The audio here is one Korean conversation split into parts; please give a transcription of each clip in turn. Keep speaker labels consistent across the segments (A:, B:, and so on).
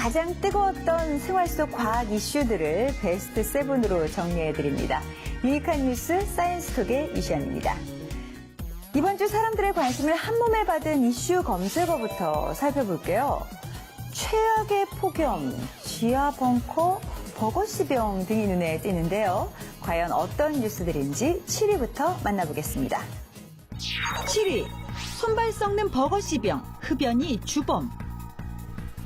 A: 가장 뜨거웠던 생활 속 과학 이슈들을 베스트 7으로 정리해드립니다. 유익한 뉴스 사이언스톡의 이시안입니다. 이번 주 사람들의 관심을 한몸에 받은 이슈 검색어부터 살펴볼게요. 최악의 폭염, 지하 벙커, 버거시병 등이 눈에 띄는데요. 과연 어떤 뉴스들인지 7위부터 만나보겠습니다.
B: 7위, 손발 썩는 버거시병, 흡연이 주범.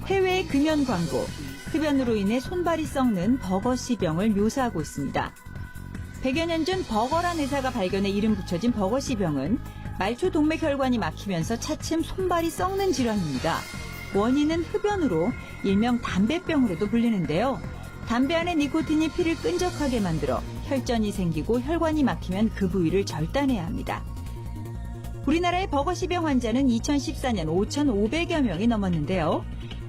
B: 해외 금연 광고, 흡연으로 인해 손발이 썩는 버거시병을 묘사하고 있습니다. 100여 년 전 버거란 의사가 발견해 이름 붙여진 버거시병은 말초 동맥혈관이 막히면서 차츰 손발이 썩는 질환입니다. 원인은 흡연으로 일명 담배병으로도 불리는데요. 담배 안에 니코틴이 피를 끈적하게 만들어 혈전이 생기고 혈관이 막히면 그 부위를 절단해야 합니다. 우리나라의 버거시병 환자는 2014년 5,500여 명이 넘었는데요.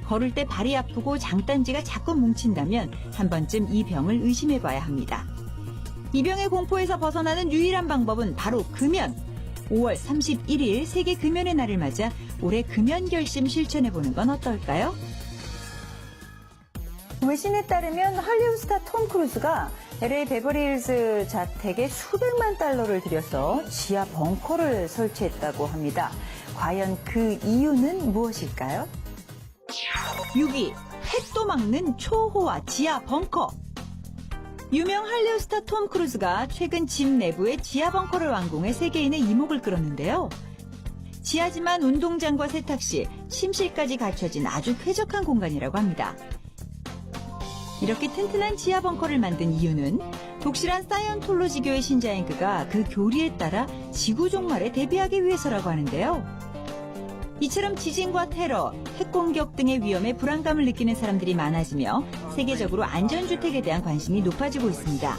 B: 걸을 때 발이 아프고 장단지가 자꾸 뭉친다면 한 번쯤 이 병을 의심해봐야 합니다. 이 병의 공포에서 벗어나는 유일한 방법은 바로 금연. 5월 31일 세계 금연의 날을 맞아 올해 금연 결심 실천해보는 건 어떨까요?
A: 외신에 따르면 할리우드 스타 톰 크루즈가 LA 베버리힐즈 자택에 수백만 달러를 들여서 지하 벙커를 설치했다고 합니다. 과연 그 이유는 무엇일까요?
B: 6위, 핵도 막는 초호화 지하 벙커. 유명 할리우드 스타 톰 크루즈가 최근 집 내부에 지하 벙커를 완공해 세계인의 이목을 끌었는데요. 지하지만 운동장과 세탁실, 침실까지 갖춰진 아주 쾌적한 공간이라고 합니다. 이렇게 튼튼한 지하 벙커를 만든 이유는 독실한 사이언톨로지교의 신자인 그가 그 교리에 따라 지구 종말에 대비하기 위해서라고 하는데요. 이처럼 지진과 테러, 핵공격 등의 위험에 불안감을 느끼는 사람들이 많아지며 세계적으로 안전주택에 대한 관심이 높아지고 있습니다.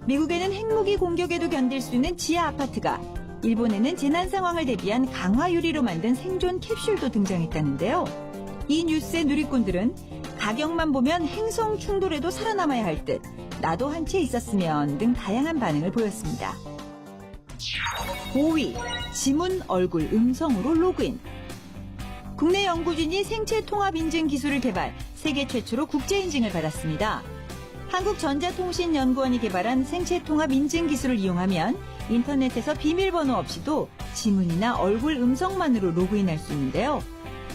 B: 미국에는 핵무기 공격에도 견딜 수 있는 지하 아파트가, 일본에는 재난 상황을 대비한 강화 유리로 만든 생존 캡슐도 등장했다는데요. 이 뉴스의 누리꾼들은 가격만 보면 행성 충돌에도 살아남아야 할 듯, 나도 한 채 있었으면 등 다양한 반응을 보였습니다. 5위, 지문 얼굴 음성으로 로그인. 국내 연구진이 생체 통합 인증 기술을 개발, 세계 최초로 국제 인증을 받았습니다. 한국전자통신연구원이 개발한 생체 통합 인증 기술을 이용하면 인터넷에서 비밀번호 없이도 지문이나 얼굴 음성만으로 로그인할 수 있는데요.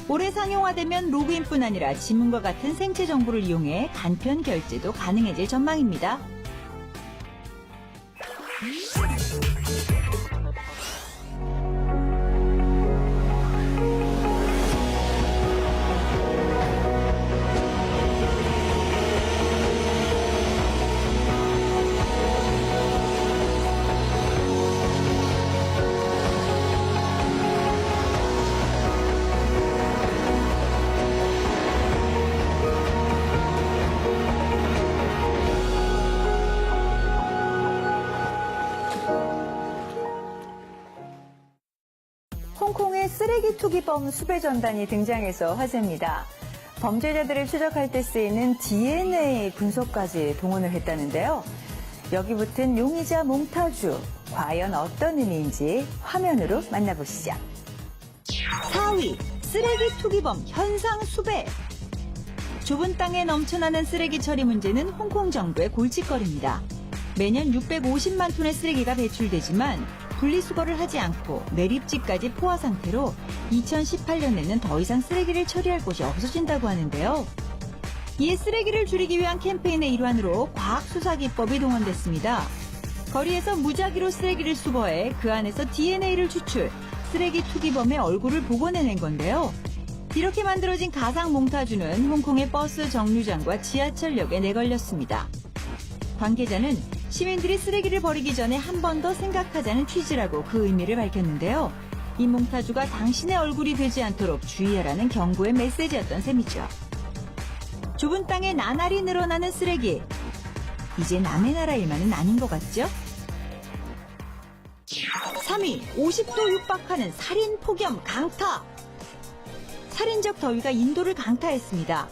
B: 올해 상용화되면 로그인뿐 아니라 지문과 같은 생체 정보를 이용해 간편 결제도 가능해질 전망입니다.
A: 홍콩의 쓰레기 투기범 수배전단이 등장해서 화제입니다. 범죄자들을 추적할 때 쓰이는 DNA 분석까지 동원을 했다는데요. 여기 붙은 용의자 몽타주, 과연 어떤 의미인지 화면으로 만나보시죠.
B: 4위, 쓰레기 투기범 현상 수배. 좁은 땅에 넘쳐나는 쓰레기 처리 문제는 홍콩 정부의 골칫거리입니다. 매년 650만 톤의 쓰레기가 배출되지만 분리수거를 하지 않고 매립지까지 포화 상태로 2018년에는 더 이상 쓰레기를 처리할 곳이 없어진다고 하는데요. 이에 쓰레기를 줄이기 위한 캠페인의 일환으로 과학수사기법이 동원됐습니다. 거리에서 무작위로 쓰레기를 수거해 그 안에서 DNA를 추출, 쓰레기 투기범의 얼굴을 복원해낸 건데요. 이렇게 만들어진 가상 몽타주는 홍콩의 버스 정류장과 지하철역에 내걸렸습니다. 관계자는 시민들이 쓰레기를 버리기 전에 한 번 더 생각하자는 취지라고 그 의미를 밝혔는데요. 이 몽타주가 당신의 얼굴이 되지 않도록 주의하라는 경고의 메시지였던 셈이죠. 좁은 땅에 나날이 늘어나는 쓰레기. 이제 남의 나라 일만은 아닌 것 같죠? 3위, 50도 육박하는 살인 폭염 강타. 살인적 더위가 인도를 강타했습니다.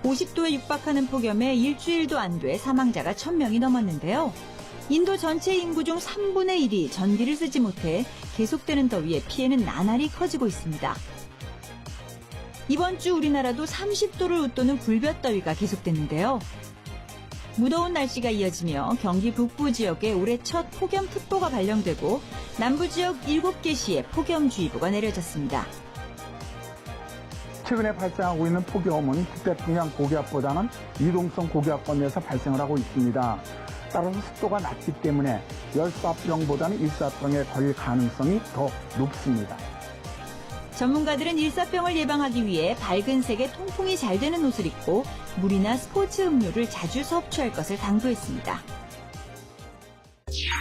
B: 50도에 육박하는 폭염에 일주일도 안 돼 사망자가 1,000명이 넘었는데요. 인도 전체 인구 중 3분의 1이 전기를 쓰지 못해 계속되는 더위에 피해는 나날이 커지고 있습니다. 이번 주 우리나라도 30도를 웃도는 불볕더위가 계속됐는데요. 무더운 날씨가 이어지며 경기 북부 지역에 올해 첫 폭염특보가 발령되고 남부 지역 7개 시에 폭염주의보가 내려졌습니다.
C: 최근에 발생하고 있는 폭염은 북태평양 고기압보다는 이동성 고기압권에서 발생을 하고 있습니다. 따라서 습도가 낮기 때문에 열사병보다는 일사병에 걸릴 가능성이 더 높습니다.
B: 전문가들은 일사병을 예방하기 위해 밝은 색의 통풍이 잘 되는 옷을 입고 물이나 스포츠 음료를 자주 섭취할 것을 당부했습니다.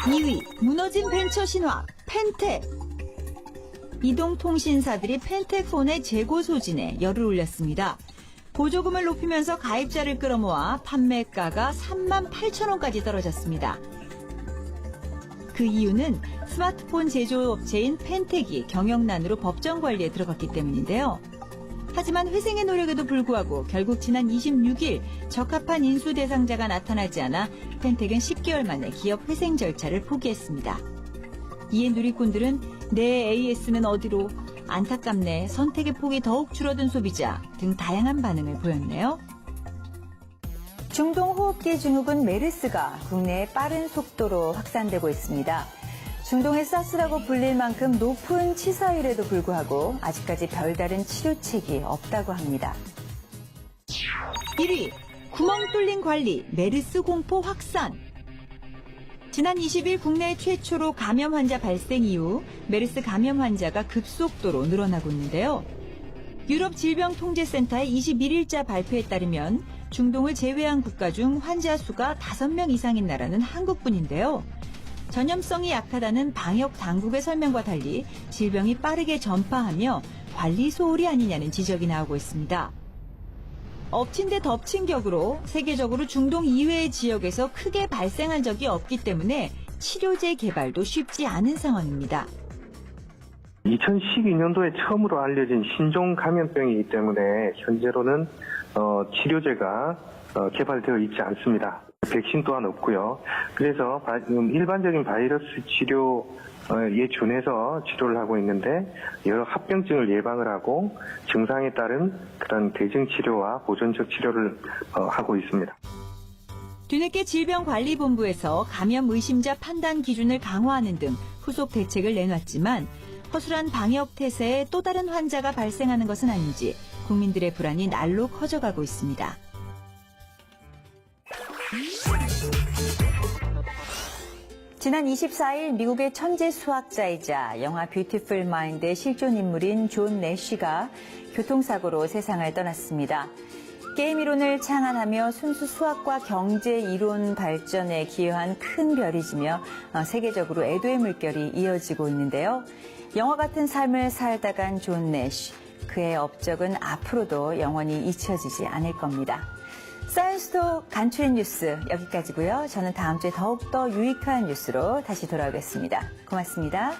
B: 2위, 무너진 벤처 신화, 펜텍. 이동통신사들이 펜텍폰의 재고 소진에 열을 올렸습니다. 보조금을 높이면서 가입자를 끌어모아 판매가가 38,000원까지 떨어졌습니다. 그 이유는 스마트폰 제조업체인 펜텍이 경영난으로 법정 관리에 들어갔기 때문인데요. 하지만 회생의 노력에도 불구하고 결국 지난 26일 적합한 인수 대상자가 나타나지 않아 펜텍은 10개월 만에 기업 회생 절차를 포기했습니다. 이에 누리꾼들은 내 AS는 어디로, 안타깝네, 선택의 폭이 더욱 줄어든 소비자 등 다양한 반응을 보였네요.
A: 중동 호흡기 증후군 메르스가 국내에 빠른 속도로 확산되고 있습니다. 중동의 사스라고 불릴 만큼 높은 치사율에도 불구하고 아직까지 별다른 치료책이 없다고 합니다.
B: 1위, 구멍 뚫린 관리, 메르스 공포 확산. 지난 20일 국내 최초로 감염 환자 발생 이후 메르스 감염 환자가 급속도로 늘어나고 있는데요. 유럽 질병통제센터의 21일자 발표에 따르면 중동을 제외한 국가 중 환자 수가 5명 이상인 나라는 한국뿐인데요. 전염성이 약하다는 방역 당국의 설명과 달리 질병이 빠르게 전파하며 관리 소홀이 아니냐는 지적이 나오고 있습니다. 엎친 데 덮친 격으로 세계적으로 중동 이외의 지역에서 크게 발생한 적이 없기 때문에 치료제 개발도 쉽지 않은 상황입니다.
D: 2012년도에 처음으로 알려진 신종 감염병이기 때문에 현재로는 치료제가 개발되어 있지 않습니다. 백신 또한 없고요. 그래서 일반적인 바이러스 치료에 준해서 치료를 하고 있는데 여러 합병증을 예방을 하고 증상에 따른 그런 대증 치료와 보존적 치료를 하고 있습니다.
B: 뒤늦게 질병관리본부에서 감염 의심자 판단 기준을 강화하는 등 후속 대책을 내놨지만 허술한 방역 태세에 또 다른 환자가 발생하는 것은 아닌지 국민들의 불안이 날로 커져가고 있습니다.
A: 지난 24일 미국의 천재 수학자이자 영화 뷰티풀 마인드의 실존 인물인 존 내쉬가 교통사고로 세상을 떠났습니다. 게임 이론을 창안하며 순수 수학과 경제 이론 발전에 기여한 큰 별이 지며 세계적으로 애도의 물결이 이어지고 있는데요. 영화 같은 삶을 살다간 존 내쉬, 그의 업적은 앞으로도 영원히 잊혀지지 않을 겁니다. 사이언스톡 간추린 뉴스 여기까지고요. 저는 다음 주에 더욱더 유익한 뉴스로 다시 돌아오겠습니다. 고맙습니다.